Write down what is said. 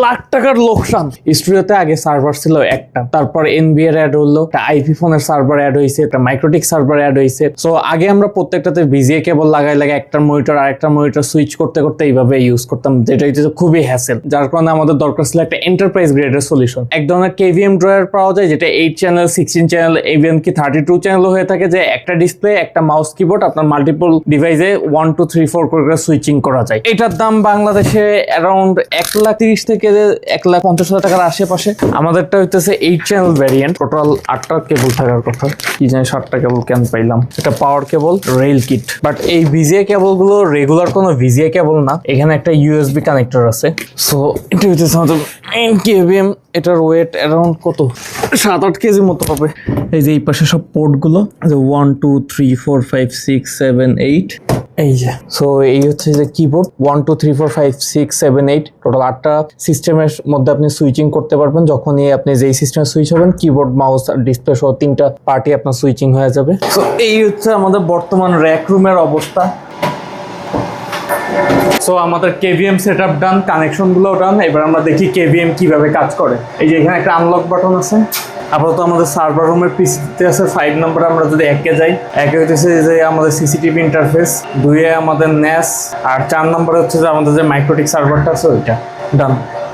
লাখ টাকার লোকসান। স্টুডিওতে আগে সার্ভার ছিল একটা, তারপর এনবিআর অ্যাড হলো, একটা আইপি ফোনের সার্ভার অ্যাড হয়েছে, একটা মাইক্রোটিক সার্ভার অ্যাড হয়েছে। সো আগে আমরা প্রত্যেকটাতে ভিজিএ কেবল লাগাই একটা মনিটর আর একটা মনিটর সুইচ করতে করতে এইভাবে ইউজ করতাম, যেটা হচ্ছে খুবই হ্যাসেল। যার কারণে আমাদের দরকার ছিল একটা এন্টারপ্রাইজ গ্রেডের সলিউশন। এক ধরনের কেভিএম ড্রয়ার পাওয়া যায় যেটা 8 চ্যানেল, 16 চ্যানেল, ইভেন কি 32 চ্যানেল হয়ে থাকে, যে একটা ডিসপ্লে, একটা মাউস, কিবোর্ড, আপনার মাল্টিপল ডিভাইসে 1 2 3 4 করে সুইচিং করা যায়। এটার দাম বাংলাদেশে অ্যারাউন্ড 1,30,000 থেকে 1,50,000 টাকার আশেপাশে। আমাদেরটা হইতেছে 8 চ্যানেল ভ্যারিয়েন্ট, টোটাল 8টা কেবল থাকার কথা, কি জানি 7টা কেবল কেন পাইলাম। এটা পাওয়ার কেবল, রেল কিট। বাট এই ভিজিএ কেবল গুলো রেগুলার কোনো ভিজিএ কেবল না, এখানে একটা ইউএসবি কানেক্টর আছে। সো এটা হইতেছে আমাদের মেইন কেভিএম। এটার ওয়েট অ্যারাউন্ড কত, 7-8 কেজি মতো হবে। এই যে এই পাশে সব পোর্ট গুলো, 1 2 3 4 5 6 7 8, এই যে। সো এই হচ্ছে যে কিবোর্ড, 1 2 3 4 5 6 7 8, টোটাল 8টা সিস্টেমের মধ্যে আপনি সুইচিং করতে পারবেন। যখনই আপনি যেই সিস্টেমে সুইচ হবেন, কিবোর্ড, মাউস আর ডিসপ্লে সহ 3টা পার্টি আপনার সুইচিং হয়ে যাবে। সো এই হচ্ছে আমাদের বর্তমান র্যাক রুমের অবস্থা। সো আমাদের কেভিএম সেটআপ ডান, কানেকশন গুলো ডান। এবার আমরা দেখি কেভিএম কিভাবে কাজ করে। এই যে এখানে একটা আনলক বাটন আছে। আপাতত আমাদের সার্ভার রুমের পিসিতে আছে 5 নম্বর। আমরা যদি 1-এ যাই, 1-এ হইতেছে যে আমাদের সিসিটিভি ইন্টারফেস, 2-এ আমাদের ন্যাস, আর 4 নম্বরে হচ্ছে যে আমাদের যে মাইক্রোটিক সার্ভারটা আছে ওইটা। ডান।